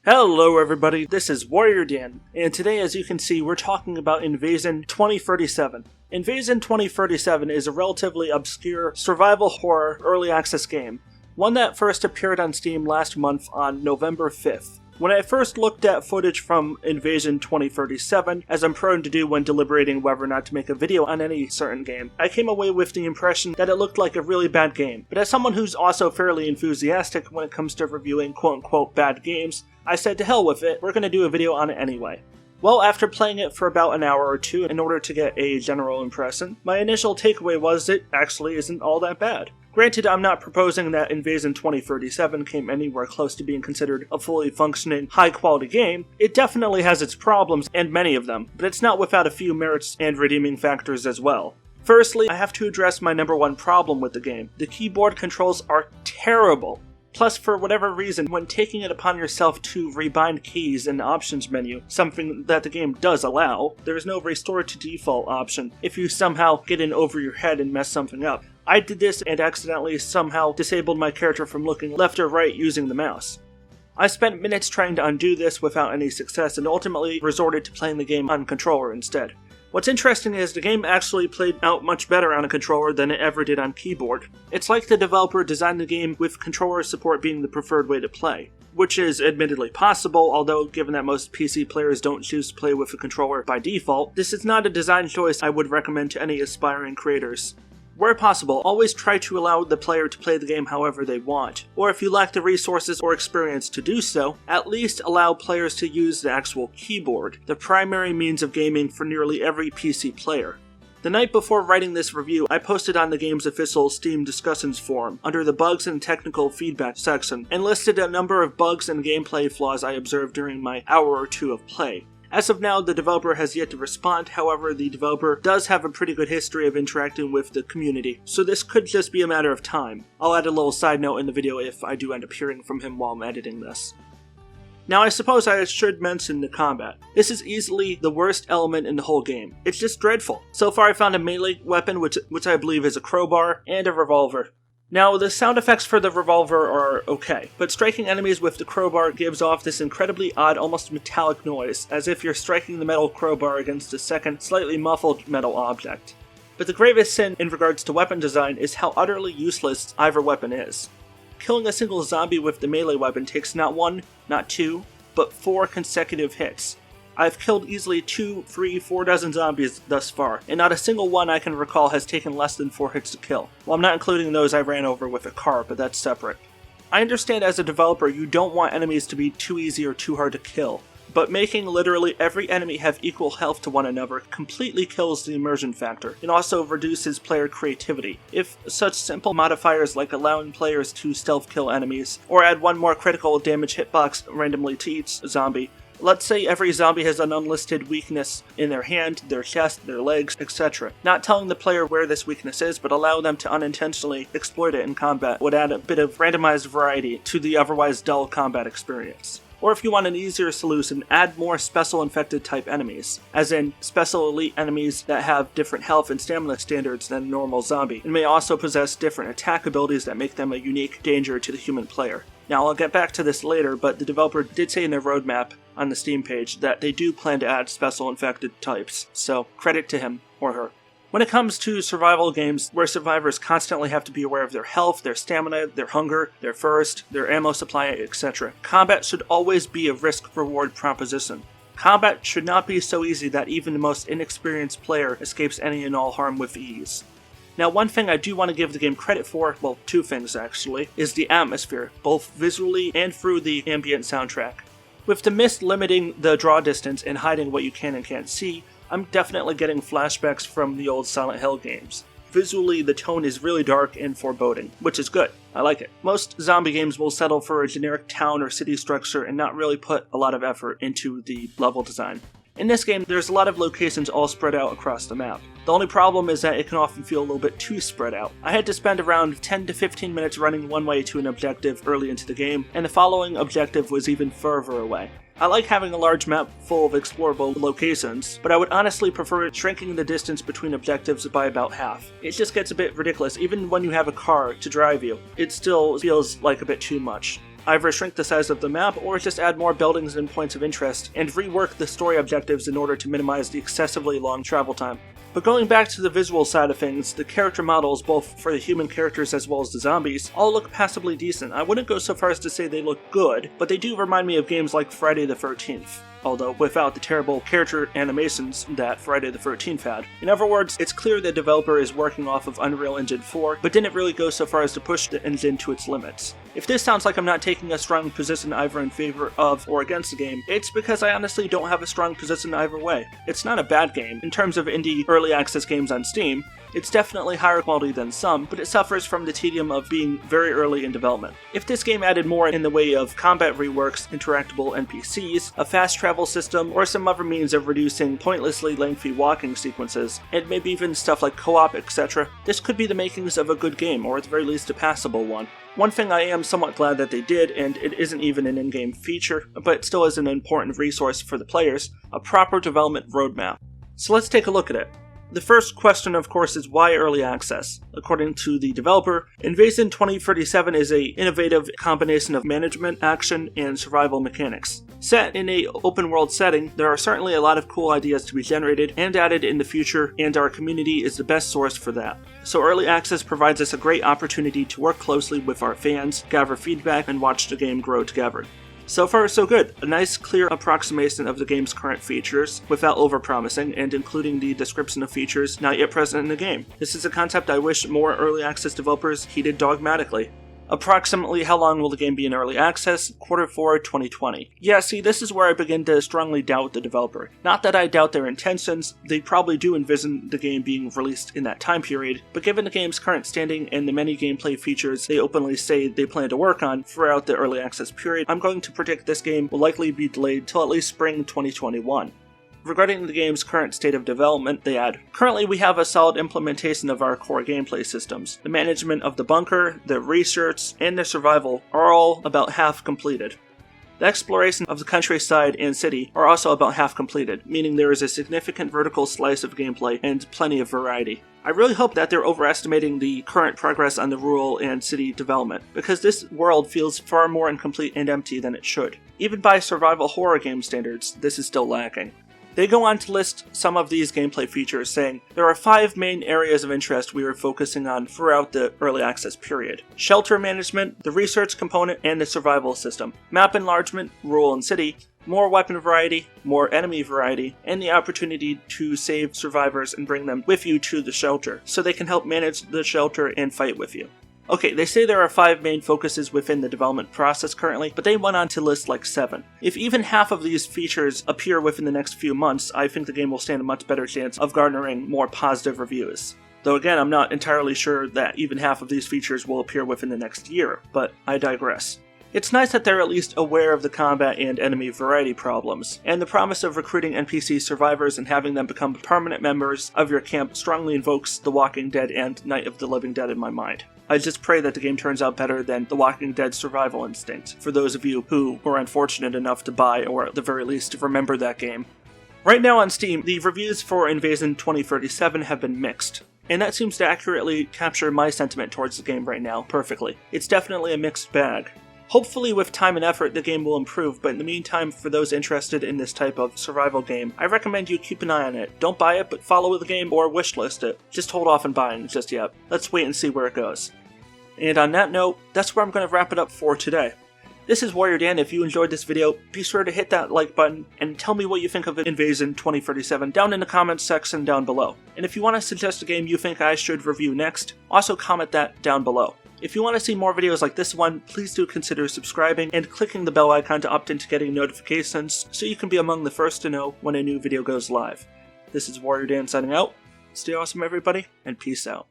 Hello everybody, this is WarriorDan, and today as you can see we're talking about Invasion 2037. Invasion 2037 is a relatively obscure survival horror early access game, one that first appeared on Steam last month on November 5th. When I first looked at footage from Invasion 2037, as I'm prone to do when deliberating whether or not to make a video on any certain game, I came away with the impression that it looked like a really bad game. But as someone who's also fairly enthusiastic when it comes to reviewing quote-unquote bad games, I said to hell with it, we're going to do a video on it anyway. Well, after playing it for about an hour or two in order to get a general impression, my initial takeaway was it actually isn't all that bad. Granted, I'm not proposing that Invasion 2037 came anywhere close to being considered a fully functioning, high-quality game. It definitely has its problems, and many of them, but it's not without a few merits and redeeming factors as well. Firstly, I have to address my number one problem with the game. The keyboard controls are terrible. Plus, for whatever reason, when taking it upon yourself to rebind keys in the options menu, something that the game does allow, there is no restore to default option if you somehow get in over your head and mess something up. I did this and accidentally somehow disabled my character from looking left or right using the mouse. I spent minutes trying to undo this without any success and ultimately resorted to playing the game on controller instead. What's interesting is the game actually played out much better on a controller than it ever did on keyboard. It's like the developer designed the game with controller support being the preferred way to play, which is admittedly possible, although given that most PC players don't choose to play with a controller by default, this is not a design choice I would recommend to any aspiring creators. Where possible, always try to allow the player to play the game however they want, or if you lack the resources or experience to do so, at least allow players to use the actual keyboard, the primary means of gaming for nearly every PC player. The night before writing this review, I posted on the game's official Steam discussions forum under the bugs and technical feedback section, and listed a number of bugs and gameplay flaws I observed during my hour or two of play. As of now, the developer has yet to respond, however, the developer does have a pretty good history of interacting with the community, so this could just be a matter of time. I'll add a little side note in the video if I do end up hearing from him while I'm editing this. Now I suppose I should mention the combat. This is easily the worst element in the whole game. It's just dreadful. So far I found a melee weapon, which I believe is a crowbar, and a revolver. Now, the sound effects for the revolver are okay, but striking enemies with the crowbar gives off this incredibly odd, almost metallic noise, as if you're striking the metal crowbar against a second, slightly muffled metal object. But the gravest sin in regards to weapon design is how utterly useless either weapon is. Killing a single zombie with the melee weapon takes not one, not two, but 4 consecutive hits. I've killed easily 2, 3, 4 dozen zombies thus far, and not a single one I can recall has taken less than 4 hits to kill. Well, I'm not including those I ran over with a car, but that's separate. I understand as a developer you don't want enemies to be too easy or too hard to kill, but making literally every enemy have equal health to one another completely kills the immersion factor, and also reduces player creativity. If such simple modifiers like allowing players to stealth kill enemies, or add one more critical damage hitbox randomly to each zombie, let's say every zombie has an unlisted weakness in their hand, their chest, their legs, etc. Not telling the player where this weakness is, but allow them to unintentionally exploit it in combat would add a bit of randomized variety to the otherwise dull combat experience. Or if you want an easier solution, add more special infected type enemies, as in special elite enemies that have different health and stamina standards than a normal zombie, and may also possess different attack abilities that make them a unique danger to the human player. Now, I'll get back to this later, but the developer did say in their roadmap on the Steam page that they do plan to add special infected types, so credit to him or her. When it comes to survival games where survivors constantly have to be aware of their health, their stamina, their hunger, their thirst, their ammo supply, etc., combat should always be a risk-reward proposition. Combat should not be so easy that even the most inexperienced player escapes any and all harm with ease. Now, one thing I do want to give the game credit for, well, 2 things actually, is the atmosphere, both visually and through the ambient soundtrack. With the mist limiting the draw distance and hiding what you can and can't see, I'm definitely getting flashbacks from the old Silent Hill games. Visually, the tone is really dark and foreboding, which is good. I like it. Most zombie games will settle for a generic town or city structure and not really put a lot of effort into the level design. In this game, there's a lot of locations all spread out across the map. The only problem is that it can often feel a little bit too spread out. I had to spend around 10 to 15 minutes running one way to an objective early into the game, and the following objective was even further away. I like having a large map full of explorable locations, but I would honestly prefer shrinking the distance between objectives by about half. It just gets a bit ridiculous, even when you have a car to drive you. It still feels like a bit too much. either shrink the size of the map or just add more buildings and points of interest, and rework the story objectives in order to minimize the excessively long travel time. But going back to the visual side of things, the character models, both for the human characters as well as the zombies, all look passably decent. I wouldn't go so far as to say they look good, but they do remind me of games like Friday the 13th. Although without the terrible character animations that Friday the 13th had. In other words, it's clear the developer is working off of Unreal Engine 4, but didn't really go so far as to push the engine to its limits. If this sounds like I'm not taking a strong position either in favor of or against the game, it's because I honestly don't have a strong position either way. It's not a bad game. In terms of indie early access games on Steam, it's definitely higher quality than some, but it suffers from the tedium of being very early in development. If this game added more in the way of combat reworks, interactable NPCs, a fast travel system, or some other means of reducing pointlessly lengthy walking sequences, and maybe even stuff like co-op, etc., this could be the makings of a good game, or at the very least a passable one. One thing I am somewhat glad that they did, and it isn't even an in-game feature, but it still is an important resource for the players, a proper development roadmap. So let's take a look at it. The first question, of course, is why early access? According to the developer, Invasion 2037 is an innovative combination of management, action, and survival mechanics. Set in an open-world setting, there are certainly a lot of cool ideas to be generated and added in the future, and our community is the best source for that. So early access provides us a great opportunity to work closely with our fans, gather feedback, and watch the game grow together. So far, so good. A nice, clear approximation of the game's current features, without overpromising, and including the description of features not yet present in the game. This is a concept I wish more early access developers heeded dogmatically. Approximately how long will the game be in early access? Q4 2020. Yeah, see, this is where I begin to strongly doubt the developer. Not that I doubt their intentions, they probably do envision the game being released in that time period, but given the game's current standing and the many gameplay features they openly say they plan to work on throughout the early access period, I'm going to predict this game will likely be delayed till at least spring 2021. Regarding the game's current state of development, they add, currently we have a solid implementation of our core gameplay systems. The management of the bunker, the research, and the survival are all about half completed. The exploration of the countryside and city are also about half completed, meaning there is a significant vertical slice of gameplay and plenty of variety. I really hope that they're overestimating the current progress on the rural and city development, because this world feels far more incomplete and empty than it should. Even by survival horror game standards, this is still lacking. They go on to list some of these gameplay features, saying, there are 5 main areas of interest we are focusing on throughout the early access period. Shelter management, the research component, and the survival system. Map enlargement, rural and city, more weapon variety, more enemy variety, and the opportunity to save survivors and bring them with you to the shelter, so they can help manage the shelter and fight with you. Okay, they say there are 5 main focuses within the development process currently, but they went on to list like 7. If even half of these features appear within the next few months, I think the game will stand a much better chance of garnering more positive reviews. Though again, I'm not entirely sure that even half of these features will appear within the next year, but I digress. It's nice that they're at least aware of the combat and enemy variety problems, and the promise of recruiting NPC survivors and having them become permanent members of your camp strongly invokes The Walking Dead and Night of the Living Dead in my mind. I just pray that the game turns out better than The Walking Dead Survival Instinct, for those of you who were unfortunate enough to buy, or at the very least remember that game. Right now on Steam, the reviews for Invasion 2037 have been mixed, and that seems to accurately capture my sentiment towards the game right now perfectly. It's definitely a mixed bag. Hopefully with time and effort the game will improve, but in the meantime, for those interested in this type of survival game, I recommend you keep an eye on it. Don't buy it, but follow the game or wishlist it. Just hold off on buying just yet. Let's wait and see where it goes. And on that note, that's where I'm going to wrap it up for today. This is WarriorDan. If you enjoyed this video, be sure to hit that like button and tell me what you think of Invasion 2037 down in the comments section down below. And if you want to suggest a game you think I should review next, also comment that down below. If you want to see more videos like this one, please do consider subscribing and clicking the bell icon to opt into getting notifications so you can be among the first to know when a new video goes live. This is WarriorDan signing out. Stay awesome everybody, and peace out.